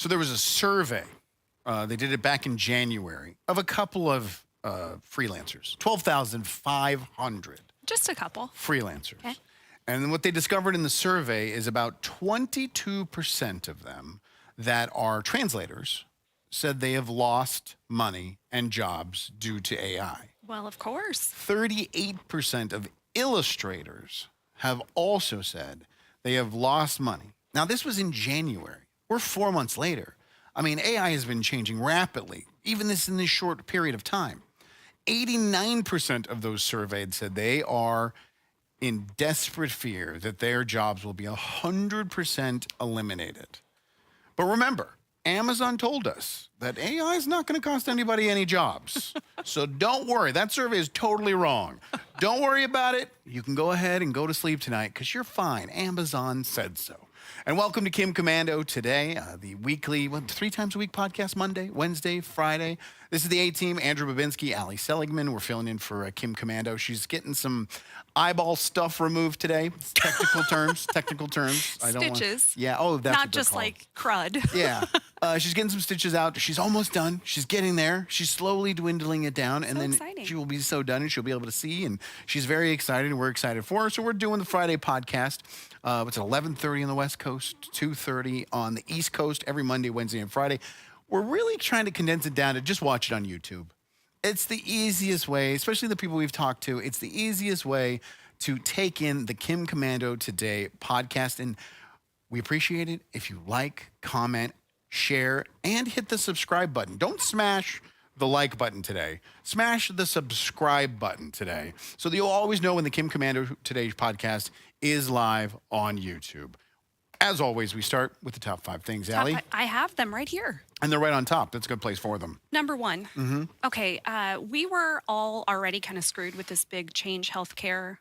So there was a survey. They did it back in January of a couple of freelancers, 12,500 Just a couple. freelancers. Okay. And what they discovered in the survey is about 22% of them that are translators said they have lost money and jobs due to AI. Well, of course. 38% of illustrators have also said they have lost money. Now, this was in January. We're 4 months later. I mean, AI has been changing rapidly, even in this short period of time. 89% of those surveyed said they are in desperate fear that their jobs will be 100% eliminated. But remember, Amazon told us that AI is not going to cost anybody any jobs. So don't worry. That survey is totally wrong. Don't worry about it. You can go ahead and go to sleep tonight because you're fine. Amazon said so. And welcome to Kim Komando Today, the weekly, 3 times a week podcast, Monday, Wednesday, Friday. This is the A-Team, Andrew Babinski, Allie, Seligman. We're filling in for Kim Komando. She's getting some eyeball stuff removed today. Technical terms. Stitches. Yeah. Oh, that's Not what they're just called. like crud. Yeah. She's getting some stitches out. She's almost done. She's getting there. She's slowly dwindling it down. And then exciting. she will be so done and she'll be able to see. And she's very excited and we're excited for her. So we're doing the Friday podcast. It's at 11:30 on the West Coast, 2:30 on the East Coast, every Monday, Wednesday, and Friday. We're really trying to condense it down to just watch it on YouTube. It's the easiest way, especially the people we've talked to, it's the easiest way to take in the Kim Komando Today podcast. And we appreciate it if you like, comment, share, and hit the subscribe button. Don't smash the like button today. Smash the subscribe button today so that you'll always know when the Kim Komando Today podcast is live on YouTube. As always, we start with the top 5 things, Allie. I have them right here. And they're right on top. That's a good place for them. Number 1. Okay, we were all already kind of screwed with this big Change Healthcare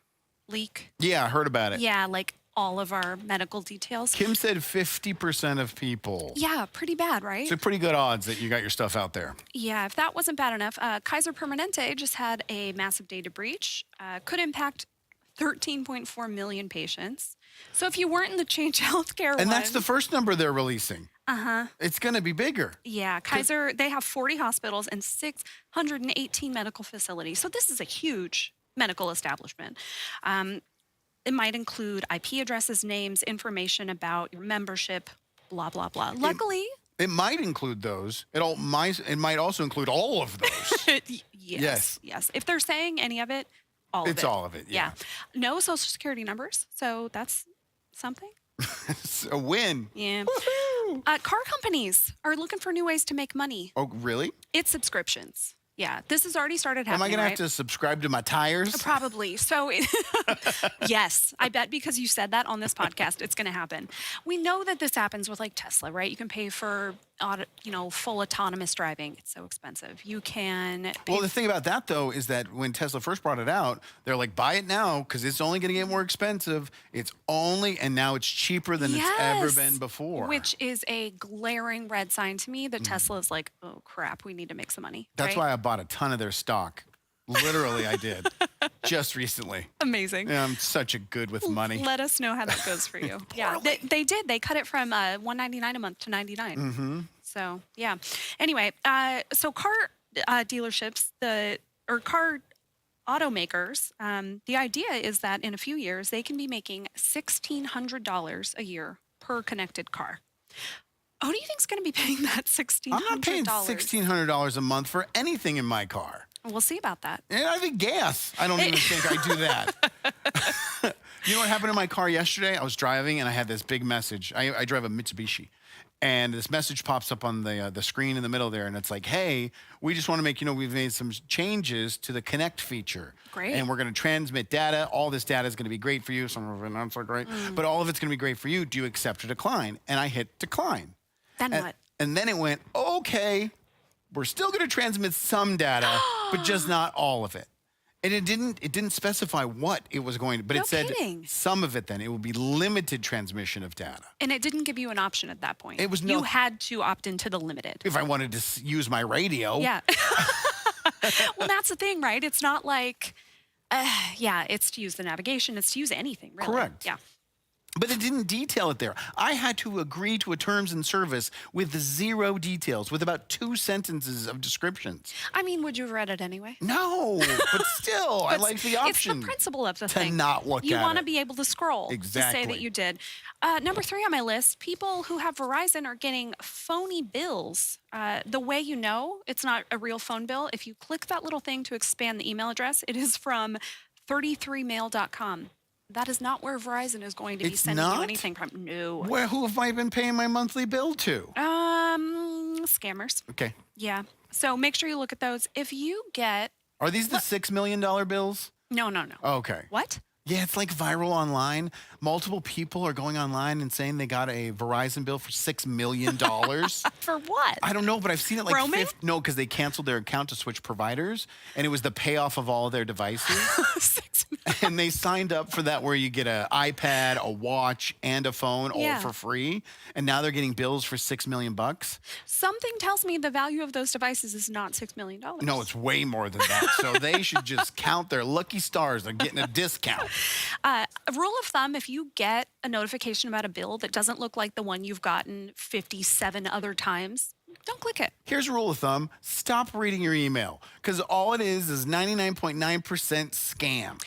leak. Yeah, I heard about it. Yeah, like all of our medical details. Kim said 50% of people. Yeah, pretty bad, right? So pretty good odds that you got your stuff out there. Yeah, if that wasn't bad enough, Kaiser Permanente just had a massive data breach. Could impact 13.4 million patients. So if you weren't in the Change Healthcare And that's the first number they're releasing. Uh-huh. It's going to be bigger. Yeah, Kaiser, they have 40 hospitals and 618 medical facilities. So this is a huge medical establishment. It might include IP addresses, names, information about your membership, blah, blah, blah. Luckily... It might include those. It might also include all of those. Yes. If they're saying any of it, all of it. It's all of it, yeah. No social security numbers, so that's something. It's a win. Yeah. Car companies are looking for new ways to make money. Oh, really? It's subscriptions. Yeah, this has already started Am happening, I going to right? have to subscribe to my tires? Probably. So, yes, I bet because you said that on this podcast, it's going to happen. We know that this happens with like Tesla, right? You can pay for, full autonomous driving. It's so expensive. You can. Well, the thing about that, though, is that when Tesla first brought it out, they're like, buy it now because it's only going to get more expensive. And now it's cheaper than it's ever been before. Which is a glaring red sign to me that Tesla's like, oh, crap, we need to make some money. That's why I bought a ton of their stock. Literally, I did. Just recently. Amazing. Yeah, I'm such a good with money. Let us know how that goes for you. Yeah, they did. They cut it from $199 a month to $99. Mm-hmm. So, yeah. Anyway, so car dealerships, car automakers, the idea is that in a few years, they can be making $1,600 a year per connected car. Who do you think's going to be paying that $1,600? I'm not paying $1,600 a month for anything in my car. We'll see about that. And I think gas. I don't even think I do that. You know what happened in my car yesterday? I was driving and I had this big message. I drive a Mitsubishi. And this message pops up on the screen in the middle there. And it's like, hey, we just want to make, we've made some changes to the Connect feature. Great. And we're going to transmit data. All this data is going to be great for you. Some of it not so great. But all of it's going to be great for you. Do you accept or decline? And I hit decline. Then what? And then it went, okay, we're still going to transmit some data, but just not all of it. And it didn't specify what it was going to, but it said some of it then. It would be limited transmission of data. And it didn't give you an option at that point. It was You had to opt into the limited. If I wanted to use my radio. Yeah. Well, that's the thing, right? It's not like, it's to use the navigation. It's to use anything, really. Correct. Yeah. But it didn't detail it there. I had to agree to a terms and service with 0 details, with about 2 sentences of descriptions. I mean, would you have read it anyway? No, but still, I like the option. It's the principle of the to thing. not look You at want to it. be able to scroll to say Exactly. that you did. Number 3 on my list, people who have Verizon are getting phony bills. The way you know it's not a real phone bill, if you click that little thing to expand the email address, it is from 33mail.com. That is not where Verizon is going to be It's sending you not? anything from. No. Who have I been paying my monthly bill to? Scammers. Okay. Yeah. So make sure you look at those. If you get Are these the $6 million bills? no. Okay. What? Yeah, it's like viral online. Multiple people are going online and saying they got a Verizon bill for $6 million. For what? I don't know, but I've seen it like Roaming? No, because they canceled their account to switch providers, and it was the payoff of all their devices. 6 And they signed up for that where you get an iPad, a watch, and a phone all Yeah. for free. And now they're getting bills for $6 million. Something tells me the value of those devices is not $6 million. No, it's way more than that. So they should just count their lucky stars. They're getting a discount. A rule of thumb, if you get a notification about a bill that doesn't look like the one you've gotten 57 other times, don't click it. Here's a rule of thumb. Stop reading your email because all it is 99.9% scam.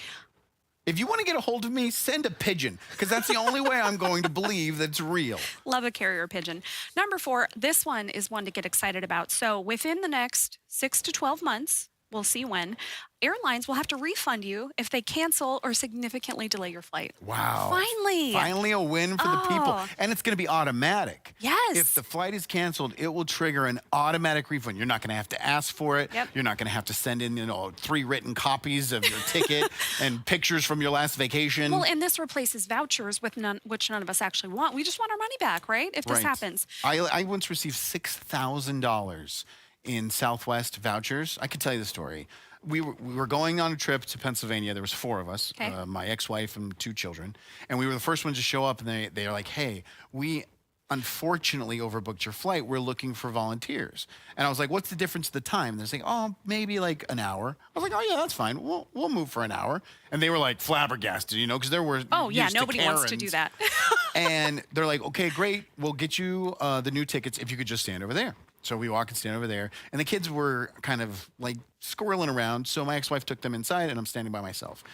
If you want to get a hold of me, send a pigeon because that's the only way I'm going to believe that it's real. Love a carrier pigeon. Number 4, this one is one to get excited about. So within the next 6 to 12 months, we'll see when, airlines will have to refund you if they cancel or significantly delay your flight. Wow. Finally. Finally a win for the people. Oh. And it's going to be automatic. Yes. If the flight is canceled, it will trigger an automatic refund. You're not going to have to ask for it. Yep. You're not going to have to send in, 3 written copies of your ticket and pictures from your last vacation. Well, and this replaces vouchers, which none of us actually want. We just want our money back, right? If this Right. happens. I once received $6,000 in Southwest vouchers. I could tell you the story. We were going on a trip to Pennsylvania. There was 4 of us, Okay. My ex-wife and 2 children. And we were the first ones to show up, and they are like, hey, we unfortunately overbooked your flight. We're looking for volunteers. And I was like, what's the difference in the time? They're saying, oh, maybe like an hour. I was like, oh, yeah, that's fine. We'll move for an hour. And they were like flabbergasted, because there were Oh, yeah, used to nobody wants to do Karens. that. And they're like, okay, great. We'll get you the new tickets if you could just stand over there. So we walk and stand over there. And the kids were kind of like squirreling around. So my ex-wife took them inside and I'm standing by myself.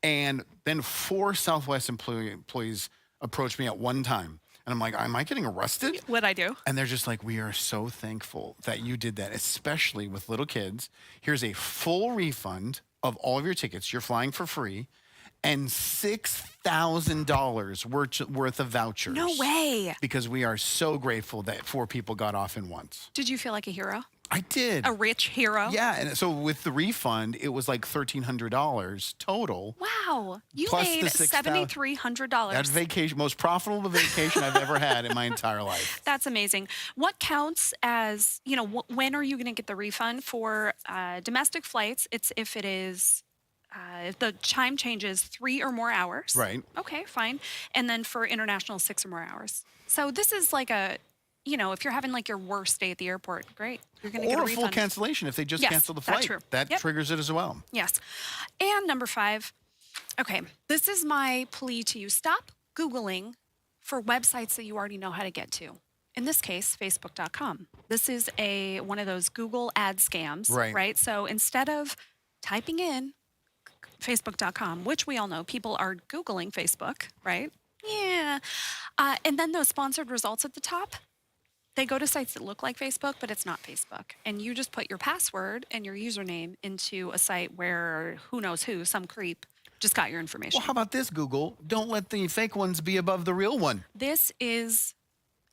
And then 4 Southwest employees approached me at one time. And I'm like, am I getting arrested? What'd I do? And they're just like, we are so thankful that you did that, especially with little kids. Here's a full refund of all of your tickets. You're flying for free. And $6,000 worth of vouchers. No way. Because we are so grateful that 4 people got off in once. Did you feel like a hero? I did. A rich hero? Yeah, and so with the refund, it was like $1,300 total. Wow. You Plus made the $6,000. $7,300. That's vacation, most profitable vacation I've ever had in my entire life. That's amazing. What counts as, when are you going to get the refund? For domestic flights, it's if it is, if the time changes 3 or more hours. Right. Okay, fine. And then for international, 6 or more hours. So this is like a, if you're having like your worst day at the airport, great. You're going to get a Or a refund. full cancellation if they just Yes, cancel the that's flight. true. That Yep. triggers it as well. Yes. And number 5, okay, this is my plea to you. Stop Googling for websites that you already know how to get to. In this case, Facebook.com. This is one of those Google ad scams, Right. So instead of typing in Facebook.com, which we all know people are Googling Facebook, right? Yeah. And then those sponsored results at the top, they go to sites that look like Facebook, but it's not Facebook. And you just put your password and your username into a site where who knows who, some creep, just got your information. Well, how about this, Google? Don't let the fake ones be above the real one. This is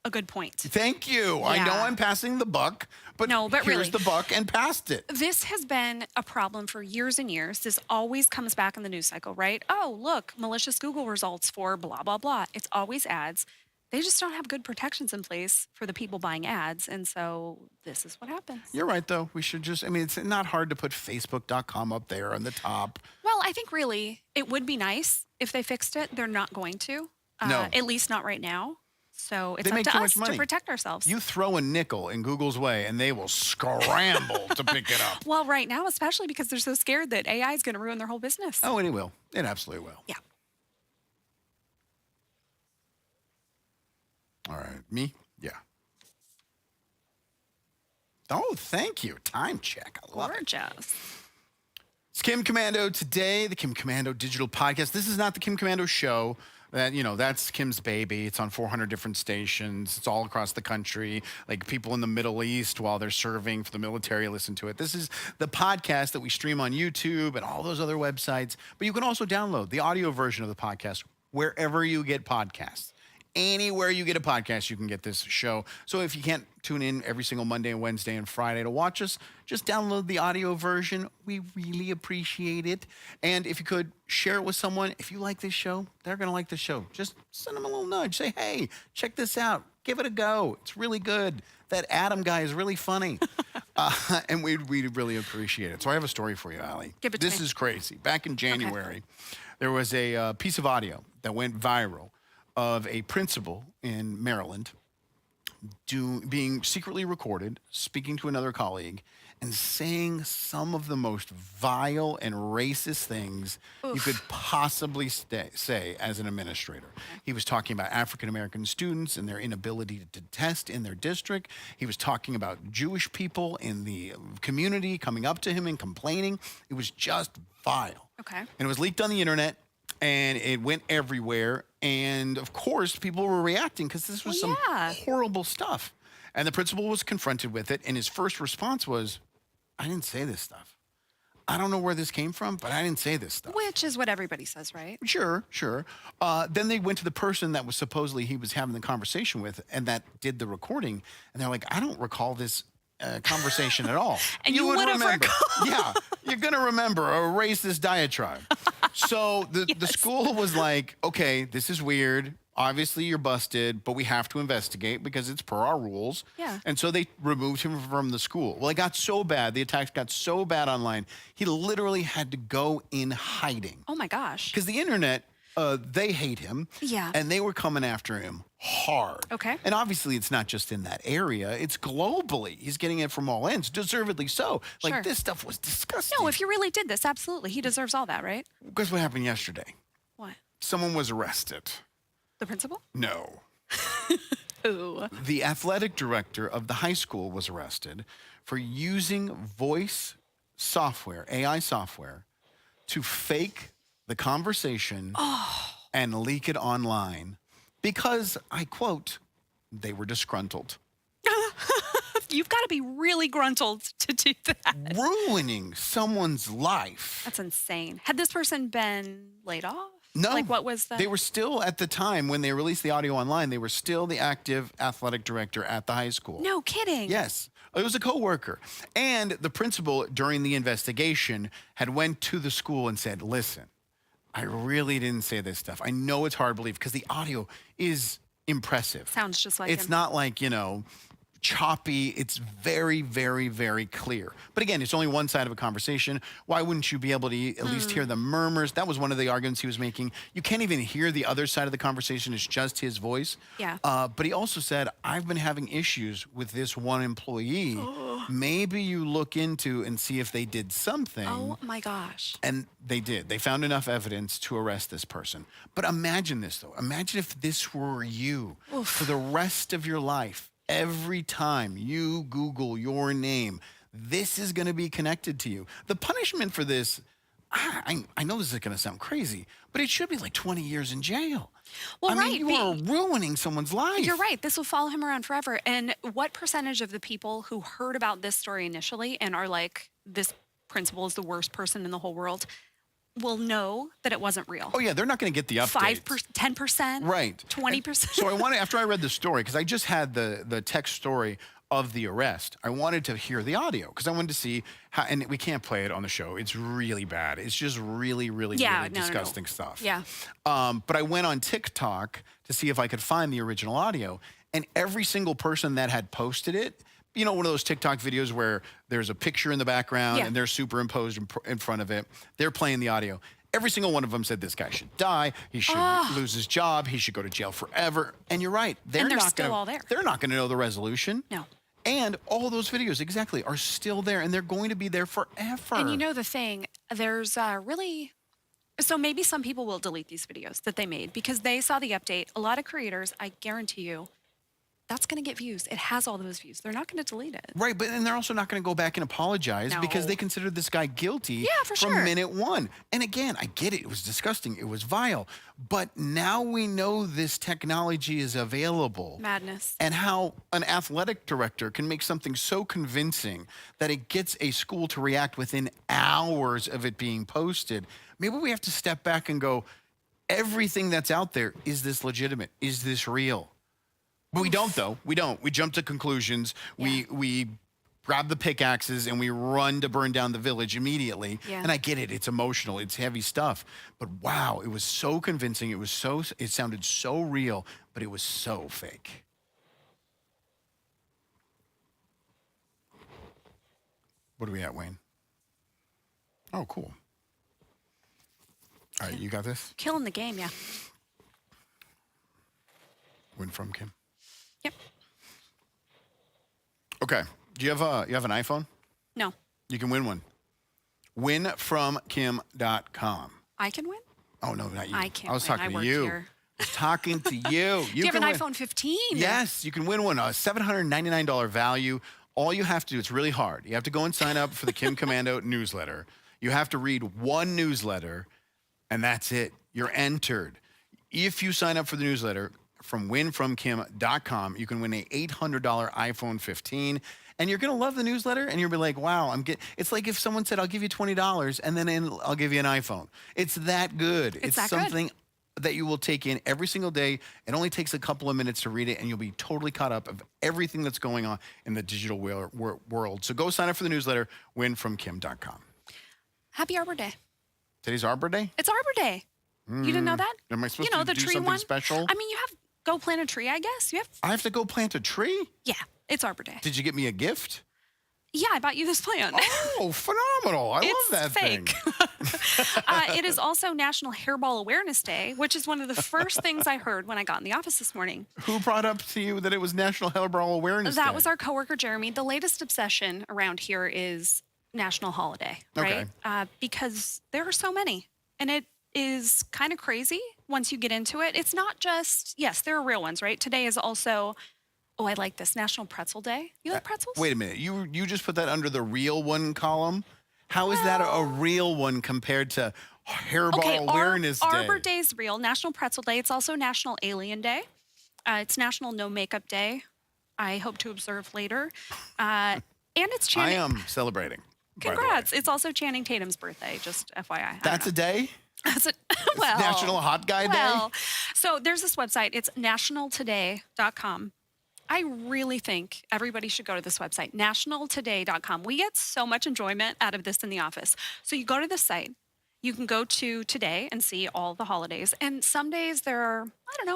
a good point. Thank you. I know Yeah. I'm passing the buck, but, No, but here's really. the buck and passed it. This has been a problem for years and years. This always comes back in the news cycle, right? Oh, look, malicious Google results for blah, blah, blah. It's always ads. They just don't have good protections in place for the people buying ads. And so this is what happens. You're right, though. We should just, it's not hard to put Facebook.com up there on the top. Well, I think really it would be nice if they fixed it. They're not going to. No. At least not right now. So it's They up make to too us much money. to protect ourselves. You throw a nickel in Google's way, and they will scramble to pick it up. Well, right now, especially because they're so scared that AI is going to ruin their whole business. Oh, and it will. It absolutely will. Yeah. All right. Me? Yeah. Oh, thank you. Time check. I love it. Gorgeous. It's Kim Komando Today, the Kim Komando Digital Podcast. This is not the Kim Komando Show. That's Kim's baby. It's on 400 different stations. It's all across the country. Like people in the Middle East while they're serving for the military listen to it. This is the podcast that we stream on YouTube and all those other websites. But you can also download the audio version of the podcast wherever you get podcasts. Anywhere you get a podcast, you can get this show. So if you can't tune in every single Monday and Wednesday and Friday to watch us, just download the audio version. We really appreciate it. And if you could share it with someone, if you like this show, they're going to like the show. Just send them a little nudge. Say, hey, check this out. Give it a go. It's really good. That Adam guy is really funny. And we'd really appreciate it. So I have a story for you, Allie. Give it to me. This is crazy. Back in January, there was a piece of audio that went viral of a principal in Maryland being secretly recorded, speaking to another colleague, and saying some of the most vile and racist things you could possibly say as an administrator. He was talking about African-American students and their inability to test in their district. He was talking about Jewish people in the community coming up to him and complaining. It was just vile. Okay. And it was leaked on the internet. And it went everywhere. And of course, people were reacting because this was some horrible stuff. And the principal was confronted with it. And his first response was, I didn't say this stuff. I don't know where this came from, but I didn't say this stuff. Which is what everybody says, right? Sure. Then they went to the person that was supposedly he was having the conversation with and that did the recording. And they're like, I don't recall this conversation at all. And you would have remember. recalled. Yeah, you're going to remember a racist diatribe. So the school was like, okay, this is weird. Obviously, you're busted, but we have to investigate because it's per our rules. Yeah. And so they removed him from the school. Well, it got so bad. The attacks got so bad online. He literally had to go in hiding. Oh, my gosh. Because the internet, they hate him. Yeah. And they were coming after him hard. Okay. And obviously, it's not just in that area. It's globally. He's getting it from all ends, deservedly so. Sure. Like, this stuff was disgusting. No, if you really did this, absolutely. He deserves all that, right? Guess what happened yesterday? What? Someone was arrested. The principal? No. Who? The athletic director of the high school was arrested for using voice software, AI software, to fake the conversation and leak it online because, I quote, they were disgruntled. You've got to be really gruntled to do that. Ruining someone's life. That's insane. Had this person been laid off? No. Like, what was the... They were still, at the time, when they released the audio online, they were still the active athletic director at the high school. No kidding. Yes. It was a coworker. And the principal, during the investigation, had went to the school and said, listen, I really didn't say this stuff. I know it's hard to believe because the audio is impressive. Sounds just like It's him. not like, choppy. It's very, very, very clear. But again, it's only one side of a conversation. Why wouldn't you be able to at least hear the murmurs? That was one of the arguments he was making. You can't even hear the other side of the conversation. It's just his voice. Yeah. But he also said, I've been having issues with this one employee. Maybe you look into and see if they did something. Oh, my gosh. And they did. They found enough evidence to arrest this person. But imagine this, though. Imagine if this were you for the rest of your life. Every time you Google your name, this is going to be connected to you. The punishment for this, I know this is going to sound crazy, but it should be like 20 years in jail. Well, I mean, you are ruining someone's life. You're right. This will follow him around forever. And what percentage of the people who heard about this story initially and are like, this principal is the worst person in the whole world, will know that it wasn't real? Oh, yeah. They're not going to get the updates. 10%? Right. 20%? So after I read the story, because I just had the text story of the arrest, I wanted to hear the audio because I wanted to see how, and we can't play it on the show. It's really bad. It's just really, really, really disgusting stuff. Yeah. But I went on TikTok to see if I could find the original audio, and every single person that had posted it, one of those TikTok videos where there's a picture in the background and they're superimposed in front of it. They're playing the audio. Every single one of them said this guy should die. He should lose his job. He should go to jail forever. And you're right. They're still all there. They're not going to know the resolution. No. And all those videos, exactly, are still there. And they're going to be there forever. And you know the thing, there's really... So maybe some people will delete these videos that they made because they saw the update. A lot of creators, I guarantee you, that's going to get views. It has all those views. They're not going to delete it. Right, but and they're also not going to go back and apologize because No. they considered this guy guilty Yeah, for from sure. minute one. And again, I get it. It was disgusting. It was vile. But now we know this technology is available. Madness. And how an athletic director can make something so convincing that it gets a school to react within hours of it being posted. Maybe we have to step back and go, everything that's out there, is this legitimate? Is this real? But we don't, though. We don't. We jump to conclusions. Yeah. We grab the pickaxes and we run to burn down the village immediately. Yeah. And I get it. It's emotional. It's heavy stuff. But wow, it was so convincing. It sounded so real, but it was so fake. What are we at, Wayne? Oh, cool. All right, you got this? Killing the game, yeah. Win from Kim. Yep. Okay. Do you have an iPhone? No, You can win one. Winfromkim.com. I can win. Oh, no, not you. I can't I was win. talking I to work you. here. I was talking to you. Do you have an can win. iPhone 15? Yes, you can win one. A $799 value. All you have to do, it's really hard. You have to go and sign up for the Kim Komando newsletter. You have to read one newsletter, and that's it. You're entered. If you sign up for the newsletter from winfromkim.com, you can win a $800 iPhone 15. And you're going to love the newsletter, and you'll be like, wow, it's like if someone said, I'll give you $20, and then I'll give you an iPhone. It's that good. It's that something that you will take in every single day. It only takes a couple of minutes to read it, and you'll be totally caught up of everything that's going on in the digital world. So go sign up for the newsletter, winfromkim.com. Happy Arbor Day. Today's Arbor Day? It's Arbor Day. You didn't know that? Am I supposed You know, to the do tree something one? special? I mean, you have go plant a tree, I guess. You have, I have to go plant a tree? yeah, it's Arbor Day. Did you get me a gift? Yeah, I bought you this plant. Oh, phenomenal. I It's love that fake. thing. It is also National Hairball Awareness Day, which is one of the first things I heard when I got in the office this morning. Who brought up to you that it was National Hairball Awareness Day? That was our coworker, Jeremy. The latest obsession around here is National Holiday, right? Because there are so many. And it is kind of crazy once you get into it. It's not just, yes, there are real ones, right? Today is also, oh, I like this, National Pretzel Day. You like pretzels? Wait a minute. You just put that under the real one column? How is that a real one compared to Hairball Awareness Day? Arbor Day's real. National Pretzel Day. It's also National Alien Day. It's National No Makeup Day. I hope to observe later. And it's I Channing. am celebrating. by the way. Congrats. It's also Channing Tatum's birthday, just FYI. That's a day? That's a, well, National Hot Guy well, Day? so there's this website. It's nationaltoday.com. I really think everybody should go to this website, nationaltoday.com. We get so much enjoyment out of this in the office. So you go to this site. You can go to today and see all the holidays. And some days there are,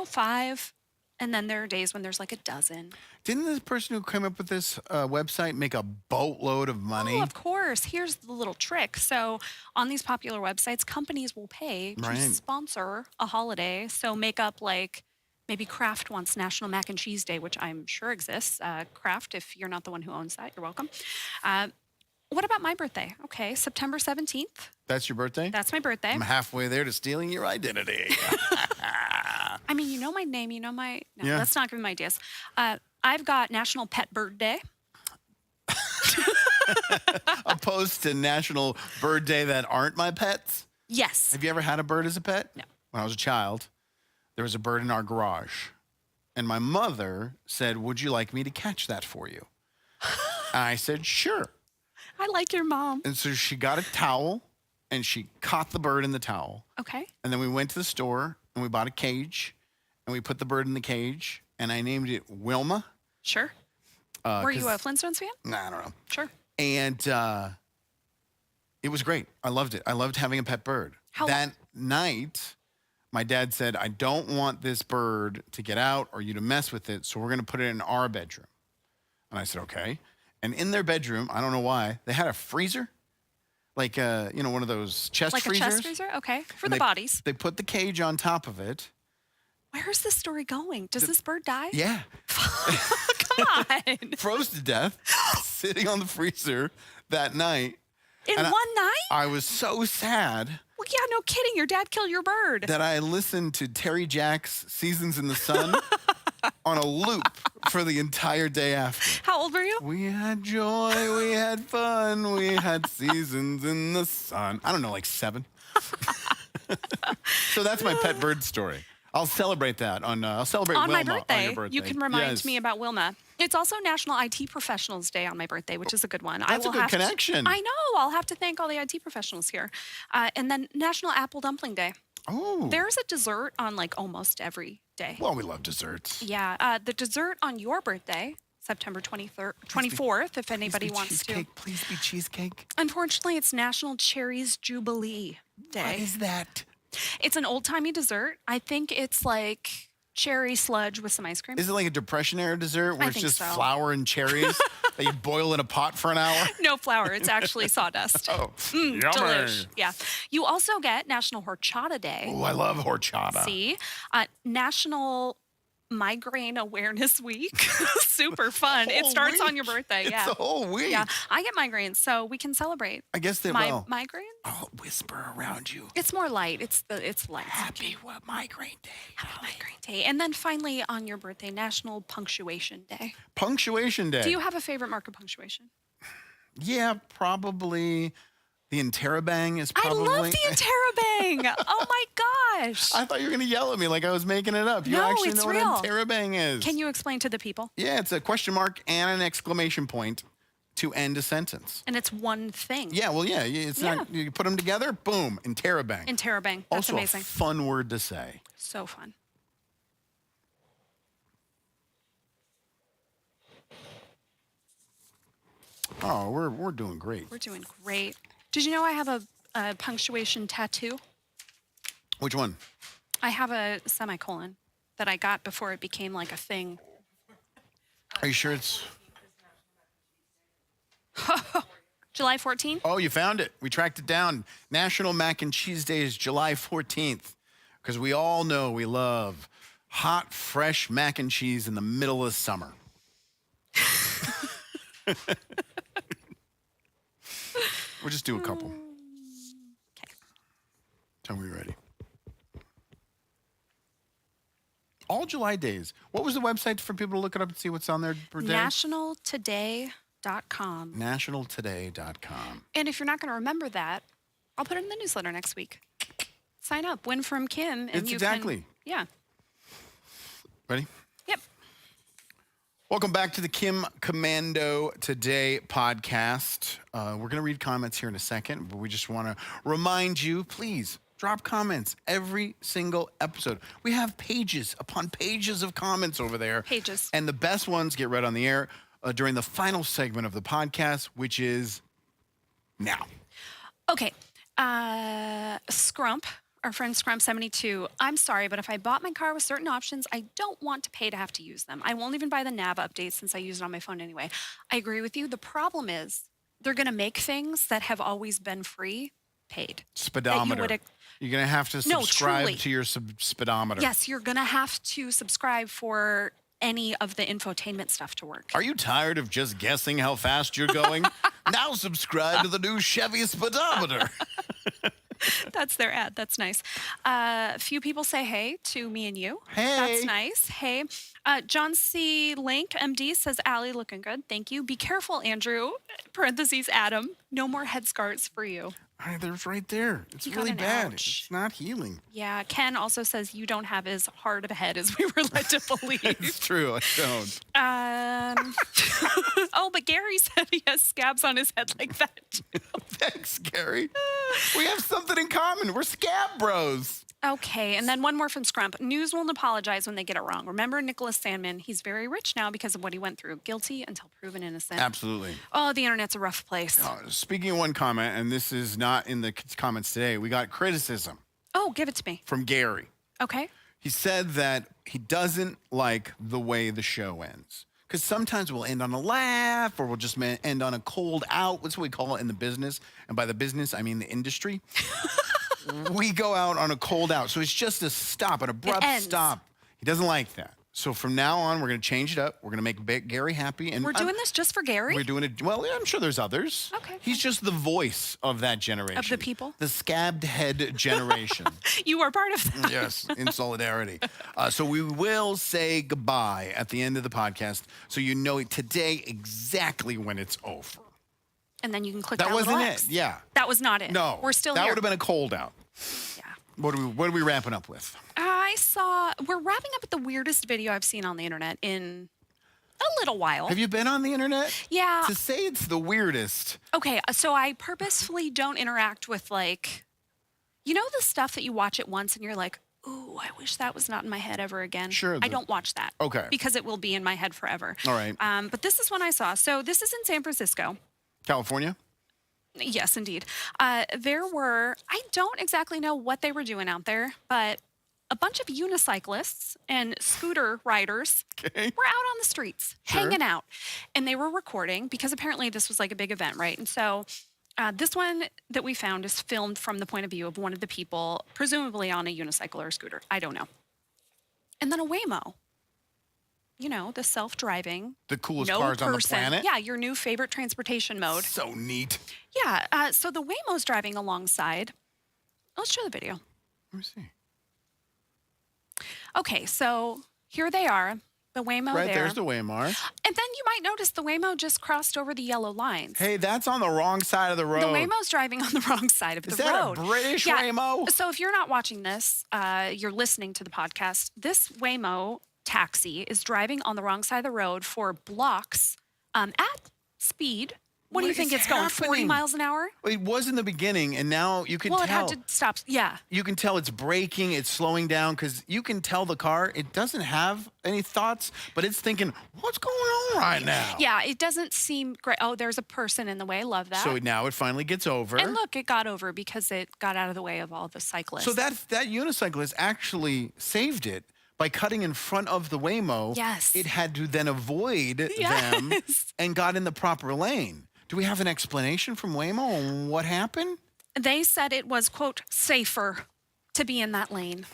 5. And then there are days when there's like a dozen. Didn't the person who came up with this website make a boatload of money? Oh, of course. Here's the little trick. So on these popular websites, companies will pay to sponsor a holiday. So make up like maybe Kraft wants National Mac and Cheese Day, which I'm sure exists. Kraft, if you're not the one who owns that, you're welcome. What about my birthday? Okay, September 17th. That's your birthday? That's my birthday. I'm halfway there to stealing your identity. I mean, you know my name, you know my... No, Yeah. let's not give them ideas. I've got National Pet Bird Day. Opposed to National Bird Day that aren't my pets? Yes. Have you ever had a bird as a pet? No. When I was a child, there was a bird in our garage. And my mother said, would you like me to catch that for you? And I said, sure. I like your mom. And so she got a towel and she caught the bird in the towel. Okay. And then we went to the store and we bought a cage and we put the bird in the cage and I named it Wilma. Sure. Were you a Flintstones fan? Nah, I don't know. Sure. And it was great. I loved it. I loved having a pet bird. That night, my dad said, I don't want this bird to get out or you to mess with it, so we're going to put it in our bedroom. And I said, okay. And in their bedroom, I don't know why, they had a freezer, like one of those chest freezers. Like a chest freezer? Okay. For And the bodies. They put the cage on top of it. Where is this story going? Does this bird die? Yeah. Come on. Froze to death, sitting on the freezer that night. In And one night? I was so sad Well, yeah, no kidding. Your dad killed your bird. that I listened to Terry Jack's Seasons in the Sun on a loop for the entire day after. How old were you? We had joy, we had fun, we had seasons in the sun. I don't know, like 7. So that's my pet bird story. I'll celebrate that I'll celebrate On Wilma my birthday, on your birthday. you can remind Yes. me about Wilma. It's also National IT Professionals Day on my birthday, which is a good one. That's a good connection. I know. I'll have to thank all the IT professionals here. And then National Apple Dumpling Day. Oh. There's a dessert on like almost every day. Well, we love desserts. Yeah. The dessert on your birthday, September 24th, if anybody Please be wants to. cheesecake. Please be cheesecake. Unfortunately, it's National Cherries Jubilee Day. What is that? It's an old-timey dessert. I think it's like cherry sludge with some ice cream. Is it like a Depression era dessert where I it's think just so. flour and cherries that you boil in a pot for an hour? No flour. It's actually sawdust. Oh, Delish. Yeah. You also get National Horchata Day. Oh, I love horchata. See? National Migraine Awareness Week. Super fun. It whole starts on week. your birthday. Yeah. It's a whole week. Yeah. I get migraines, so we can celebrate I guess they my will. migraines. I'll whisper around you. It's more light. It's light. Happy migraine day. Happy Migraine Day. And then finally on your birthday, National Punctuation Day. Punctuation day. Do you have a favorite mark of punctuation? Yeah, probably the interrobang is probably. I love the interrobang. Oh my gosh. I thought you were going to yell at me like I was making it up. You No, actually it's know real. what interrobang is. Can you explain to the people? Yeah, it's a question mark and an exclamation point to end a sentence. And it's one thing. Yeah, well, yeah, it's not. You put them together, boom, interrobang. Interrobang. That's Also amazing. a fun word to say. So fun. Oh, we're doing great. We're doing great. Did you know I have a punctuation tattoo? Which one? I have a semicolon that I got before it became like a thing. Are you sure it's? July 14th? Oh, you found it. We tracked it down. National Mac and Cheese Day is July 14th because we all know we love hot, fresh mac and cheese in the middle of summer. We'll just do a couple. Okay. Tell me you're ready. All July days. What was the website for people to look it up and see what's on there per day? Nationaltoday.com. Nationaltoday.com. And if you're not going to remember that, I'll put it in the newsletter next week. Sign up. Win from Kim. And It's you exactly. Can, yeah. Ready? Yep. Welcome back to the Kim Komando Today podcast. We're going to read comments here in a second, but we just want to remind you, please drop comments every single episode. We have pages upon pages of comments over there. Pages. And the best ones get read on the air during the final segment of the podcast, which is now. Okay. Scrump, our friend Scrump72. I'm sorry, but if I bought my car with certain options, I don't want to pay to have to use them. I won't even buy the nav update since I use it on my phone anyway. I agree with you. The problem is they're going to make things that have always been free paid. Speedometer. You're going to have to subscribe truly. to your speedometer. Yes, you're going to have to subscribe for any of the infotainment stuff to work. Are you tired of just guessing how fast you're going? Now subscribe to the new Chevy speedometer. That's their ad. That's nice. A few people say hey to me and you. Hey. That's nice. Hey. John C. Link, MD, says, Allie, looking good. Thank you. Be careful, Andrew. Parentheses, Adam. No more head scars for you. There's right there. It's You got really an bad. ouch. It's not healing. Yeah. Ken also says, you don't have as hard of a head as we were led to believe. It's true. I don't. Oh, but Gary said he has scabs on his head like that. Thanks, Gary. We have something in common. We're scab bros. Okay, and then one more from Scrump. News won't apologize when they get it wrong. Remember Nicholas Sandman? He's very rich now because of what he went through. Guilty until proven innocent. Absolutely. Oh, the internet's a rough place. Speaking of one comment, and this is not in the comments today, we got criticism Oh, give it to me. from Gary. Okay. He said that he doesn't like the way the show ends. Because sometimes we'll end on a laugh or we'll just end on a cold out. That's what we call it in the business. And by the business, I mean the industry. We go out on a cold out. So it's just a stop, an abrupt ends. stop. He doesn't like that. So from now on, we're going to change it up. We're going to make Gary happy. And We're doing this just for Gary? We're doing it. Well, I'm sure there's others. Okay. He's just the voice of that generation. Of the people? The scabbed head generation. You are part of that. Yes, in solidarity. So we will say goodbye at the end of the podcast, so you know today exactly when it's over. And then you can click That that wasn't little it. X. Yeah. That was not it. No. We're still That here. would have been a cold out. Yeah. What are we wrapping up with? We're wrapping up with the weirdest video I've seen on the internet in a little while. Have you been on the internet? Yeah. To say it's the weirdest. Okay, so I purposefully don't interact with the stuff that you watch at once and you're like, ooh, I wish that was not in my head ever again. Sure. I don't watch that. Okay. Because it will be in my head forever. All right. But this is one I saw. So this is in San Francisco. California? Yes, indeed. I don't exactly know what they were doing out there, but a bunch of unicyclists and scooter riders were out on the streets, hanging out. And they were recording because apparently this was like a big event, right? And so this one that we found is filmed from the point of view of one of the people, presumably on a unicycle or a scooter. I don't know. And then a Waymo. You know, the self-driving. The coolest no cars on the person. planet? Yeah, your new favorite transportation mode. So neat. Yeah, so the Waymo's driving alongside. Let's show the video. Let me see. Okay, so here they are, the Waymo Right, there. there's the Waymo. And then you might notice the Waymo just crossed over the yellow lines. Hey, that's on the wrong side of the road. The Waymo's driving on the wrong side of Is the that road. a British Yeah, Waymo? So if you're not watching this, you're listening to the podcast. This Waymo taxi is driving on the wrong side of the road for blocks at speed. What do you think is it's going, 40 happening? miles an hour? It was in the beginning, and now you can Well, tell. it had to stop. Yeah. You can tell it's braking, it's slowing down, because you can tell the car, it doesn't have any thoughts, but it's thinking, what's going on right now? Yeah, it doesn't seem great. Oh, there's a person in the way. Love that. So now it finally gets over. And look, it got over because it got out of the way of all the cyclists. So that unicyclist actually saved it by cutting in front of the Waymo. Yes. It had to then avoid them Yes. and got in the proper lane. Do we have an explanation from Waymo on what happened? They said it was, quote, safer to be in that lane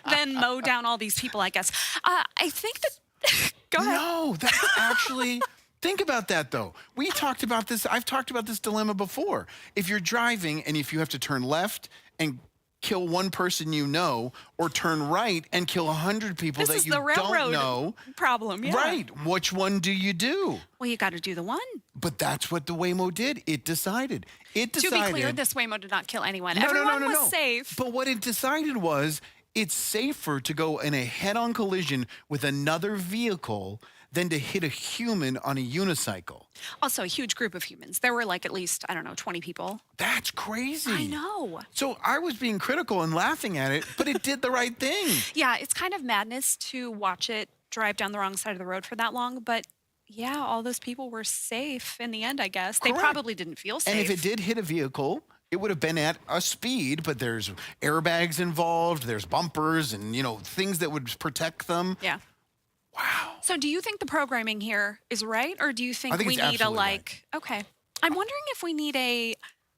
than mow down all these people, I guess. I think that, go ahead. No, that's actually, think about that though. We talked about this, I've talked about this dilemma before. If you're driving and if you have to turn left and kill one person you know, or turn right and kill 100 people This that is you the don't railroad know. problem, yeah. Right, which one do you do? Well, you got to do the one. But that's what the Waymo did. It decided. It To decided. be clear, this Waymo did not kill anyone. No, Everyone no, was safe. But what it decided was it's safer to go in a head-on collision with another vehicle than to hit a human on a unicycle. Also, a huge group of humans. There were like at least, 20 people. That's crazy. I know. So I was being critical and laughing at it, but it did the right thing. Yeah, it's kind of madness to watch it drive down the wrong side of the road for that long, but yeah, all those people were safe in the end, I guess. They Correct. probably didn't feel safe. And if it did hit a vehicle, it would have been at a speed, but there's airbags involved, there's bumpers and, things that would protect them. Yeah. Wow. So do you think the programming here is right, or do you think, I think we it's need a absolutely right. Okay. I'm wondering if we need a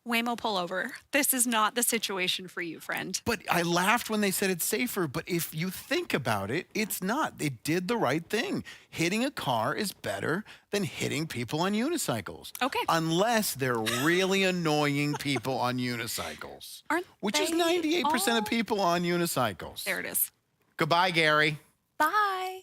Waymo pullover. This is not the situation for you, friend. But I laughed when they said it's safer, but if you think about it, it's not. They did the right thing. Hitting a car is better than hitting people on unicycles. Okay. Unless they're really annoying people on unicycles. Aren't Which is they 98% all? of people on unicycles. There it is. Goodbye, Gary. Bye.